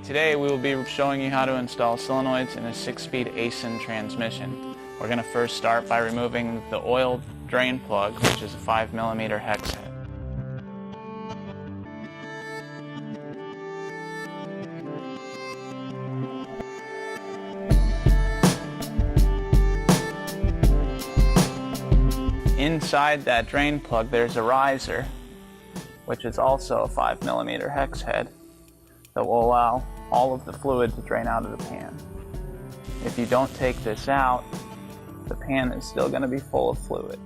Today we will be showing you how to install solenoids in a 6-speed ASIN transmission. We're going to first start by removing the oil drain plug, which is a 5mm hex head. Inside that drain plug there's a riser, which is also a 5mm hex head that will allow all of the fluid to drain out of the pan. If you don't take this out, the pan is still going to be full of fluid.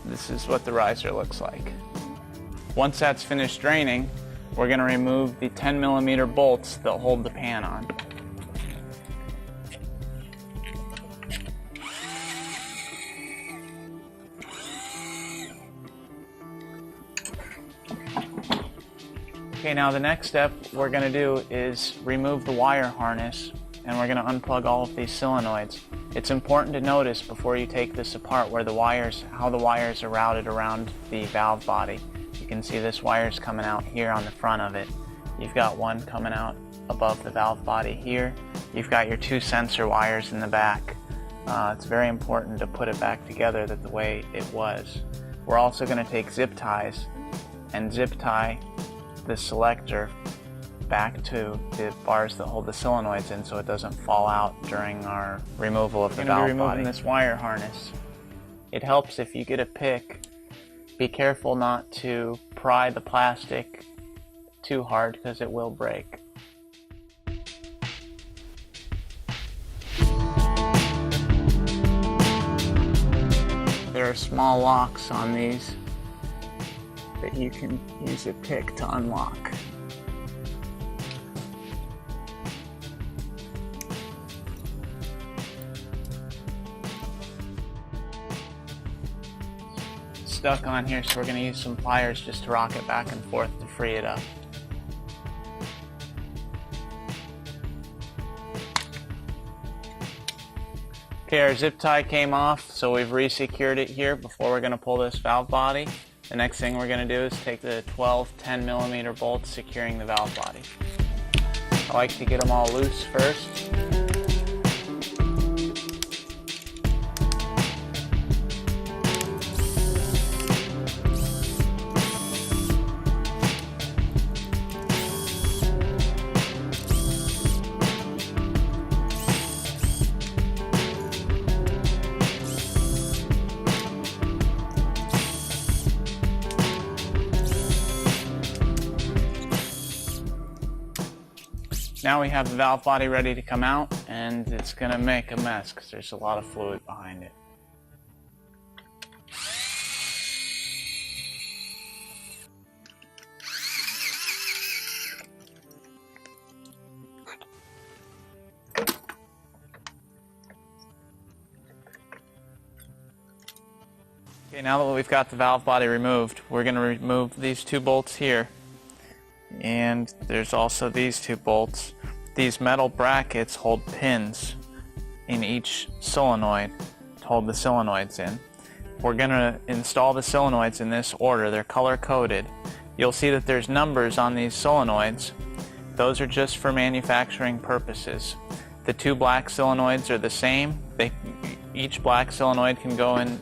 This is what the riser looks like. Once that's finished draining, we're going to remove the 10mm bolts that hold the pan on. Okay, now the next step we're going to do is remove the wire harness, and we're going to unplug all of these solenoids. It's important to notice before you take this apart how the wires are routed around the valve body. You can see this wire's coming out here on the front of it. You've got one coming out above the valve body here. You've got your two sensor wires in the back. It's very important to put it back together the way it was. We're also going to take zip ties and zip tie the selector back to the bars that hold the solenoids in so it doesn't fall out during our removal of the valve body. We're removing this wire harness. It helps if you get a pick. Be careful not to pry the plastic too hard because it will break. There are small locks on these that you can use a pick to unlock. Stuck on here, so we're going to use some pliers just to rock it back and forth to free it up. Okay, our zip tie came off, so we've re-secured it here before we're going to pull this valve body. The next thing we're going to do is take the 12 10mm bolts securing the valve body. I like to get them all loose first. Now we have the valve body ready to come out, and it's going to make a mess because there's a lot of fluid behind it. Okay, now that we've got the valve body removed, we're going to remove these two bolts here. And there's also these two bolts. These metal brackets hold pins in each solenoid to hold the solenoids in. We're going to install the solenoids in this order. They're color coded. You'll see that there's numbers on these solenoids. Those are just for manufacturing purposes. The two black solenoids are the same. Each black solenoid can go in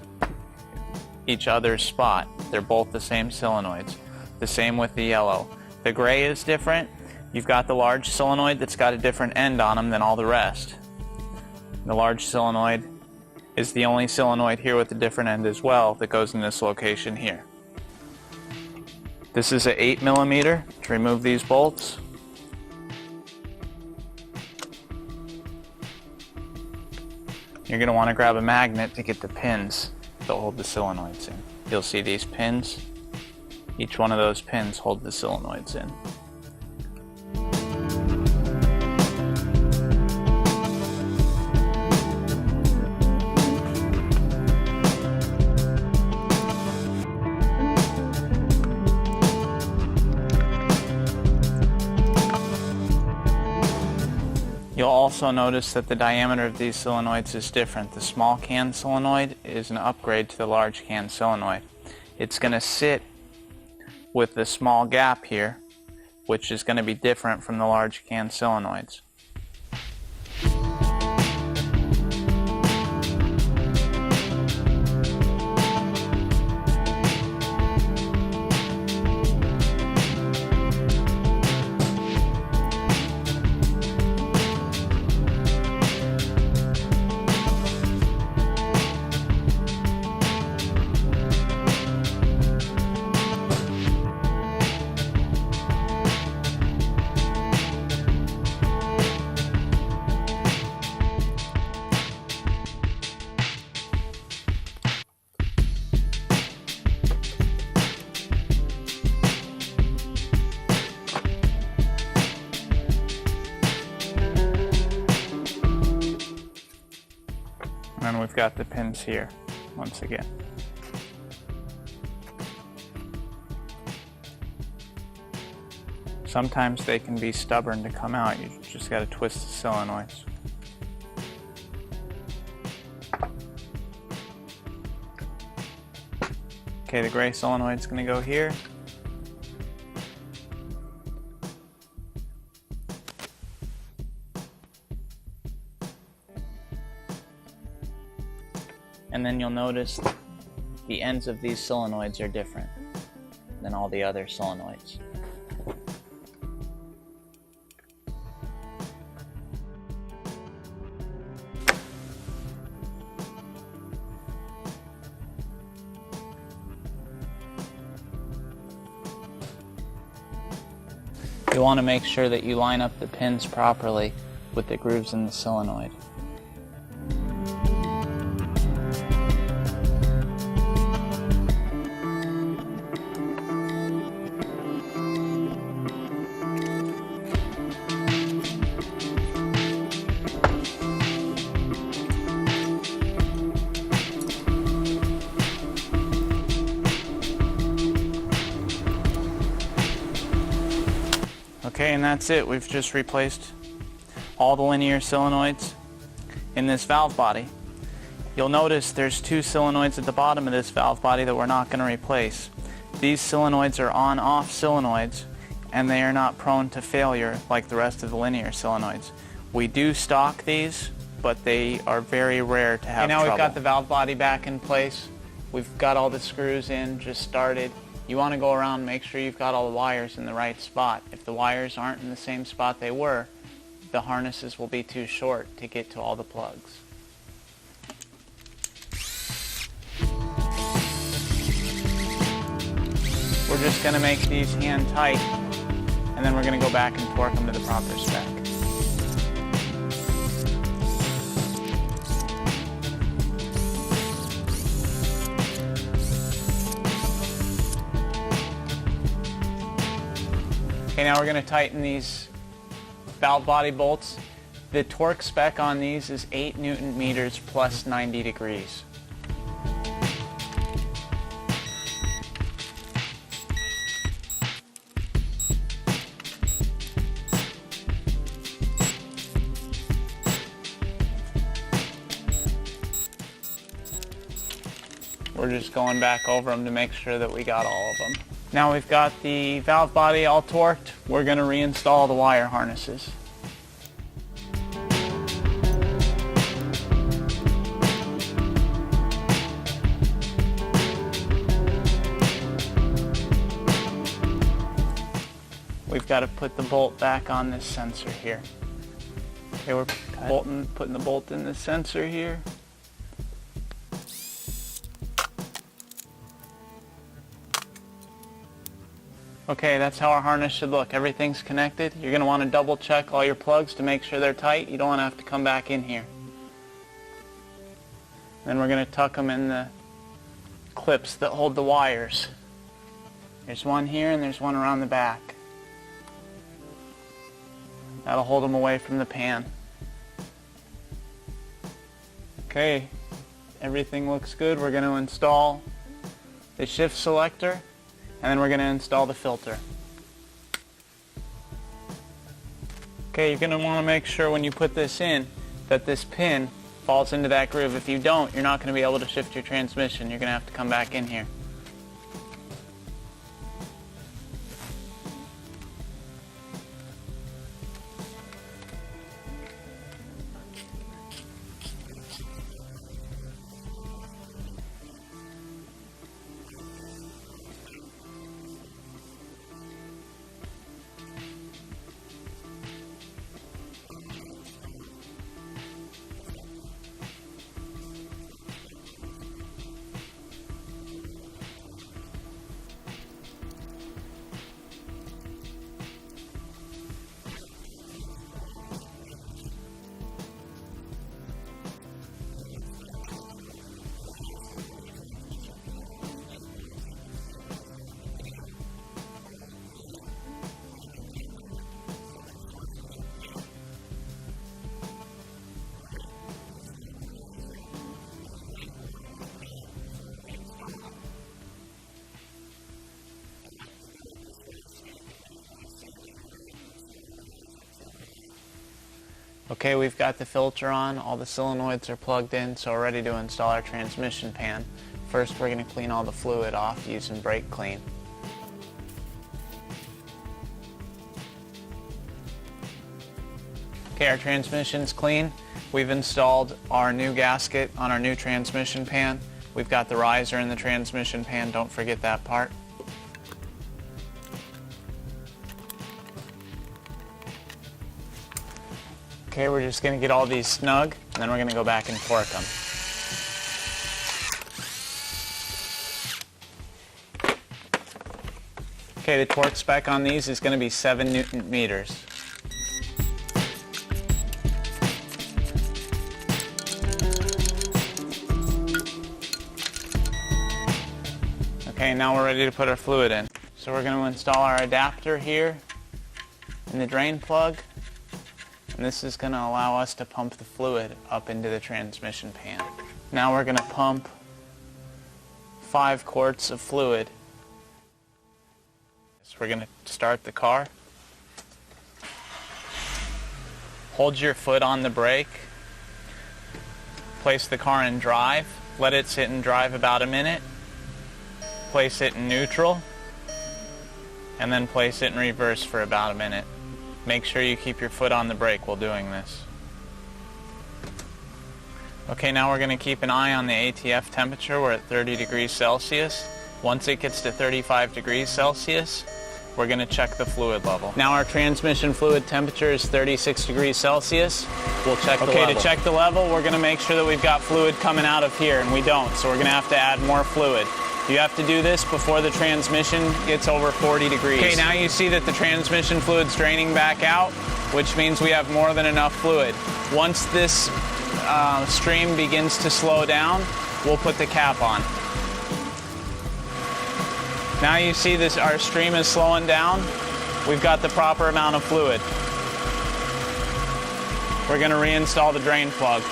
each other's spot. They're both the same solenoids. The same with the yellow. The gray is different. You've got the large solenoid that's got a different end on them than all the rest. The large solenoid is the only solenoid here with a different end as well that goes in this location here. This is an 8mm to remove these bolts. You're going to want to grab a magnet to get the pins that hold the solenoids in. You'll see these pins. Each one of those pins hold the solenoids in. You'll also notice that the diameter of these solenoids is different. The small can solenoid is an upgrade to the large can solenoid. It's going to sit with this small gap here, which is going to be different from the large can solenoids. And then we've got the pins here once again. Sometimes they can be stubborn to come out. You just got to twist the solenoids. Okay, the gray solenoid's going to go here. And then you'll notice the ends of these solenoids are different than all the other solenoids. You want to make sure that you line up the pins properly with the grooves in the solenoid. Okay, and that's it. We've just replaced all the linear solenoids in this valve body. You'll notice there's two solenoids at the bottom of this valve body that we're not going to replace. These solenoids are on-off solenoids, and they are not prone to failure like the rest of the linear solenoids. We do stock these, but they are very rare to have trouble. Now we've got the valve body back in place. We've got all the screws in, just started. You want to go around and make sure you've got all the wires in the right spot. If the wires aren't in the same spot they were, the harnesses will be too short to get to all the plugs. We're just going to make these hand tight, and then we're going to go back and torque them to the proper spec. Okay, now we're going to tighten these valve body bolts. The torque spec on these is 8 Newton meters plus 90 degrees. We're just going back over them to make sure that we got all of them. Now we've got the valve body all torqued, we're going to reinstall the wire harnesses. We've got to put the bolt back on this sensor here. Okay, we're putting the bolt in the sensor here. Okay, that's how our harness should look. Everything's connected. You're going to want to double check all your plugs to make sure they're tight. You don't want to have to come back in here. Then we're going to tuck them in the clips that hold the wires. There's one here and there's one around the back. That'll hold them away from the pan. Okay, everything looks good. We're going to install the shift selector, and then we're going to install the filter. Okay, you're going to want to make sure when you put this in that this pin falls into that groove. If you don't, you're not going to be able to shift your transmission. You're going to have to come back in here. Okay, we've got the filter on, all the solenoids are plugged in, so we're ready to install our transmission pan. First, we're going to clean all the fluid off using brake clean. Okay, our transmission's clean. We've installed our new gasket on our new transmission pan. We've got the riser in the transmission pan, don't forget that part. Okay, we're just going to get all these snug, and then we're going to go back and torque them. Okay, the torque spec on these is going to be 7 Newton meters. Okay, now we're ready to put our fluid in. So we're going to install our adapter here in the drain plug, and this is going to allow us to pump the fluid up into the transmission pan. Now we're going to pump 5 quarts of fluid. So we're going to start the car. Hold your foot on the brake. Place the car in drive. Let it sit in drive about a minute. Place it in neutral, and then place it in reverse for about a minute. Make sure you keep your foot on the brake while doing this. Okay, now we're going to keep an eye on the ATF temperature. We're at 30 degrees Celsius. Once it gets to 35 degrees Celsius, we're going to check the fluid level. Now our transmission fluid temperature is 36 degrees Celsius. We'll check the level. Okay, to check the level, we're going to make sure that we've got fluid coming out of here, and we don't, so we're going to have to add more fluid. You have to do this before the transmission gets over 40 degrees. Okay, now you see that the transmission fluid's draining back out, which means we have more than enough fluid. Once this stream begins to slow down, we'll put the cap on. Now you see this, our stream is slowing down. We've got the proper amount of fluid. We're going to reinstall the drain plug.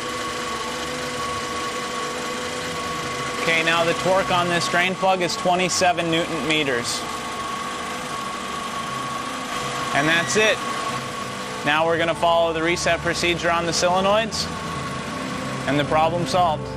Okay, now the torque on this drain plug is 27 Newton meters. And that's it. Now we're going to follow the reset procedure on the solenoids, and the problem solved.